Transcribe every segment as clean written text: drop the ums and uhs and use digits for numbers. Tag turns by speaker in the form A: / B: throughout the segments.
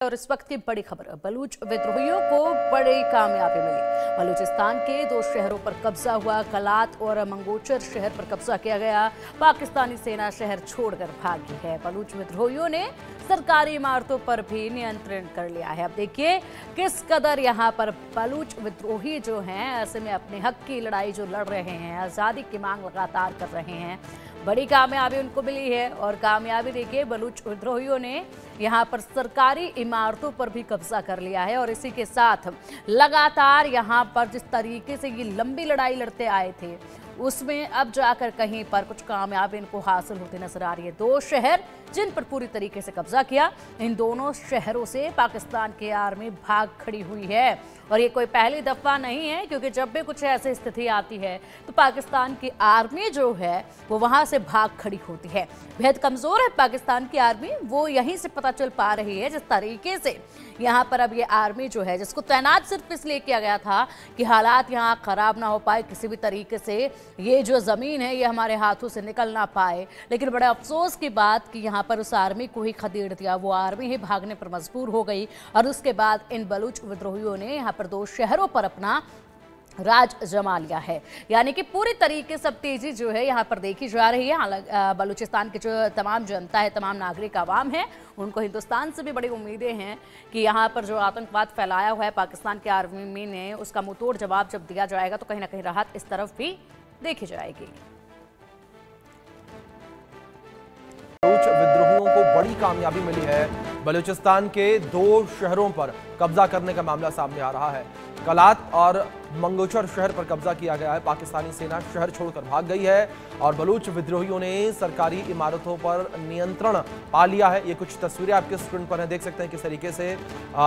A: और इस वक्त की बड़ी खबर, बलूच विद्रोहियों को बड़ी कामयाबी मिली। बलूचिस्तान के 2 शहरों पर कब्जा हुआ। कलात और मंगोचर शहर पर कब्जा किया गया। पाकिस्तानी सेना शहर छोड़कर भागी है। बलूच विद्रोहियों ने सरकारी इमारतों पर भी नियंत्रण कर लिया है। अब देखिए किस कदर यहाँ पर बलूच विद्रोही जो हैं ऐसे में अपने हक की लड़ाई जो लड़ रहे हैं, आज़ादी की मांग लगातार कर रहे हैं। बड़ी कामयाबी उनको मिली है और कामयाबी देखिए बलूच विद्रोहियों ने यहाँ पर सरकारी इमारतों पर भी कब्जा कर लिया है। और इसी के साथ लगातार यहाँ पर जिस तरीके से ये लंबी लड़ाई लड़ते आए थे उसमें अब जाकर कहीं पर कुछ कामयाबी इनको हासिल होती नजर आ रही है। 2 शहर जिन पर पूरी तरीके से कब्जा किया, इन दोनों शहरों से पाकिस्तान की आर्मी भाग खड़ी हुई है। और ये कोई पहली दफा नहीं है, क्योंकि जब भी कुछ ऐसी स्थिति आती है तो पाकिस्तान की आर्मी जो है वो वहां से भाग खड़ी होती है। बेहद कमजोर है पाकिस्तान की आर्मी, वो यहीं से पता चल पा रही है। जिस तरीके से यहाँ पर अब ये आर्मी जो है जिसको तैनात सिर्फ इसलिए किया गया था कि हालात यहाँ खराब ना हो पाए, किसी भी तरीके से ये जो जमीन है ये हमारे हाथों से निकल ना पाए। लेकिन बड़े अफसोस की बात कि यहाँ पर उस आर्मी को ही खदेड़ दिया, वो आर्मी ही भागने पर मजबूर हो गई। और उसके बाद इन बलूच विद्रोहियों ने यहाँ पर 2 शहरों पर अपना राज जमा लिया है। यानी कि पूरी तरीके से तेजी जो है यहाँ पर देखी जा रही है। हालांकि बलूचिस्तान की जो तमाम जनता है, तमाम नागरिक आवाम है, उनको हिंदुस्तान से भी बड़ी उम्मीदें हैं कि यहाँ पर जो आतंकवाद फैलाया हुआ है पाकिस्तान की आर्मी ने, उसका मुंहतोड़ जवाब जब दिया जाएगा तो कहीं ना कहीं राहत इस तरफ भी देखी जाएगी।
B: बलूच विद्रोहियों को बड़ी कामयाबी मिली है। बलूचिस्तान के 2 शहरों पर कब्जा करने का मामला सामने आ रहा है। कलात और मंगोचर शहर पर कब्जा किया गया है। पाकिस्तानी सेना शहर छोड़कर भाग गई है और बलूच विद्रोहियों ने सरकारी इमारतों पर नियंत्रण पा लिया है। ये कुछ तस्वीरें आपके स्क्रीन पर हैं, देख सकते हैं किस तरीके से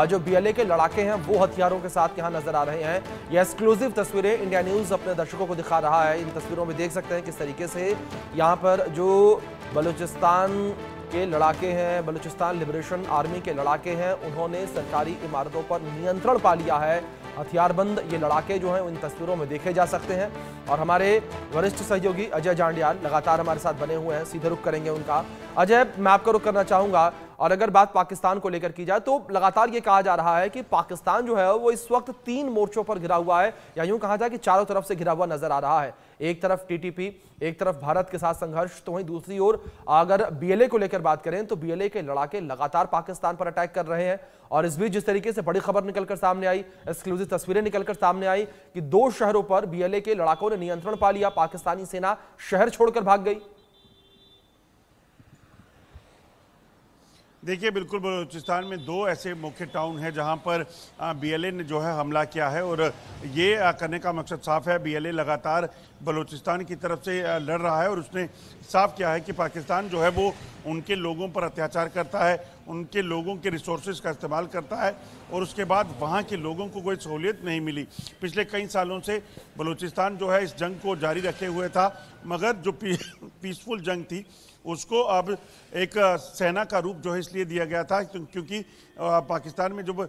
B: जो BLA के लड़ाके हैं वो हथियारों के साथ यहाँ नजर आ रहे हैं। ये एक्सक्लूसिव तस्वीरें इंडिया न्यूज अपने दर्शकों को दिखा रहा है। इन तस्वीरों में देख सकते हैं किस तरीके से यहाँ पर जो बलूचिस्तान के लड़ाके हैं, बलूचिस्तान लिबरेशन आर्मी के लड़ाके हैं, उन्होंने सरकारी इमारतों पर नियंत्रण पा लिया है। हथियारबंद ये लड़ाके जो हैं इन तस्वीरों में देखे जा सकते हैं। और हमारे वरिष्ठ सहयोगी अजय जांडियाल लगातार हमारे साथ बने हुए हैं, सीधे रुख करेंगे उनका। अजय, मैं आपका रुख करना चाहूंगा। और अगर बात पाकिस्तान को लेकर की जाए तो लगातार ये कहा जा रहा है कि पाकिस्तान जो है वो इस वक्त 3 मोर्चों पर घिरा हुआ है, या यूं कहा जाए कि चारों तरफ से घिरा हुआ नजर आ रहा है। एक तरफ TTP, एक तरफ भारत के साथ संघर्ष, तो वहीं दूसरी ओर अगर BLA को लेकर बात करें तो BLA के लड़ाके लगातार पाकिस्तान पर अटैक कर रहे हैं। और इस बीच जिस तरीके से बड़ी खबर निकलकर सामने आई, एक्सक्लूसिव तस्वीरें निकलकर सामने आई कि 2 शहरों पर BLA के लड़ाकों ने नियंत्रण पा लिया, पाकिस्तानी सेना शहर छोड़कर भाग गई।
C: देखिए, बिल्कुल बलूचिस्तान में 2 ऐसे मुख्य टाउन हैं जहां पर BLA ने जो है हमला किया है। और ये करने का मकसद साफ है, BLA लगातार बलूचिस्तान की तरफ से लड़ रहा है और उसने साफ किया है कि पाकिस्तान जो है वो उनके लोगों पर अत्याचार करता है, उनके लोगों के रिसोर्सेज का इस्तेमाल करता है और उसके बाद वहाँ के लोगों को कोई सहूलियत नहीं मिली। पिछले कई सालों से बलूचिस्तान जो है इस जंग को जारी रखे हुए था, मगर जो पीसफुल जंग थी उसको अब एक सेना का रूप जो है इसलिए दिया गया था क्योंकि पाकिस्तान में जब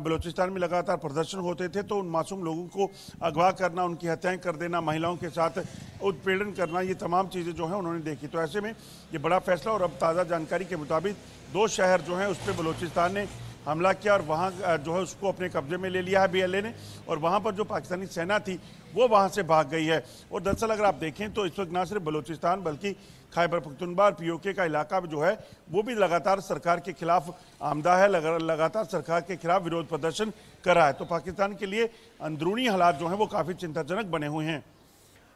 C: बलूचिस्तान में लगातार प्रदर्शन होते थे तो उन मासूम लोगों को अगवा करना, उनकी हत्याएं कर देना, महिलाओं के साथ उत्पीड़न करना, ये तमाम चीज़ें जो हैं उन्होंने देखी। तो ऐसे में ये बड़ा फैसला, और अब ताज़ा जानकारी के मुताबिक 2 शहर जो हैं उस पर बलूचिस्तान ने हमला किया और वहाँ जो है उसको अपने कब्जे में ले लिया है BLA ने। और वहाँ पर जो पाकिस्तानी सेना थी वो वहाँ से भाग गई है। और दरअसल अगर आप देखें तो इस वक्त ना सिर्फ बलूचिस्तान बल्कि खैबर पख्तूनख्वा और POK का इलाका जो है वो भी लगातार सरकार के खिलाफ आमदा है, लगातार सरकार के खिलाफ विरोध प्रदर्शन कर रहा है। तो पाकिस्तान के लिए अंदरूनी हालात जो हैं वो काफ़ी चिंताजनक बने हुए हैं।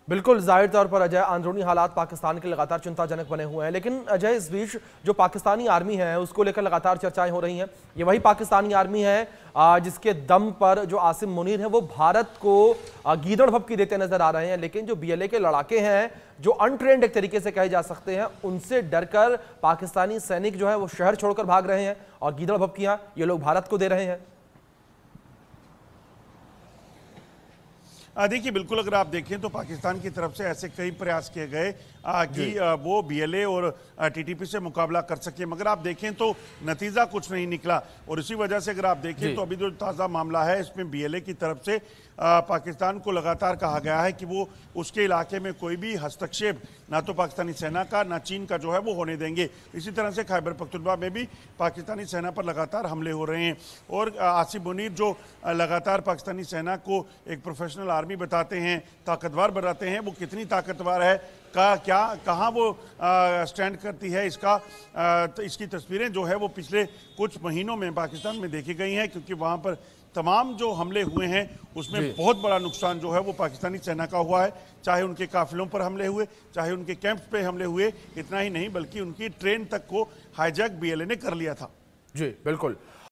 B: बिल्कुल, जाहिर तौर पर अजय, अंदरूनी हालात पाकिस्तान के लगातार चिंताजनक बने हुए हैं। लेकिन अजय, इस बीच जो पाकिस्तानी आर्मी है उसको लेकर लगातार चर्चाएं हो रही हैं। ये वही पाकिस्तानी आर्मी है जिसके दम पर जो आसिम मुनीर है वो भारत को गीदड़ भभकी देते नजर आ रहे हैं। लेकिन जो BLA के लड़ाके हैं, जो अनट्रेंड एक तरीके से कहे जा सकते हैं, उनसे डरकर पाकिस्तानी सैनिक जो है वो शहर छोड़कर भाग रहे हैं और गीदड़ भभकियां ये लोग भारत को दे रहे हैं।
C: देखिए, बिल्कुल अगर आप देखें तो पाकिस्तान की तरफ से ऐसे कई प्रयास किए गए कि वो बीएलए और टीटीपी से मुकाबला कर सके, मगर आप देखें तो नतीजा कुछ नहीं निकला। और इसी वजह से अगर आप देखें तो अभी जो ताज़ा मामला है इसमें बीएलए की तरफ से पाकिस्तान को लगातार कहा गया है कि वो उसके इलाके में कोई भी हस्तक्षेप ना तो पाकिस्तानी सेना का ना चीन का जो है वो होने देंगे। इसी तरह से खैबर पख्तूनख्वा में भी पाकिस्तानी सेना पर लगातार हमले हो रहे हैं और आसिफ मुनीर जो लगातार पाकिस्तानी सेना को एक प्रोफेशनल आर्मी बताते हैं, ताकतवर बताते हैं, वो कितनी ताकतवर है कहाँ वो स्टैंड करती है तो इसकी तस्वीरें जो है वो पिछले कुछ महीनों में पाकिस्तान में देखी गई हैं, क्योंकि वहाँ पर तमाम जो हमले हुए हैं उसमें बहुत बड़ा नुकसान जो है वो पाकिस्तानी सेना का हुआ है। चाहे उनके काफिलों पर हमले हुए, चाहे उनके कैंप्स पे हमले हुए, इतना ही नहीं बल्कि उनकी ट्रेन तक को हाईजैक बीएलए ने कर लिया था।
B: जी बिल्कुल।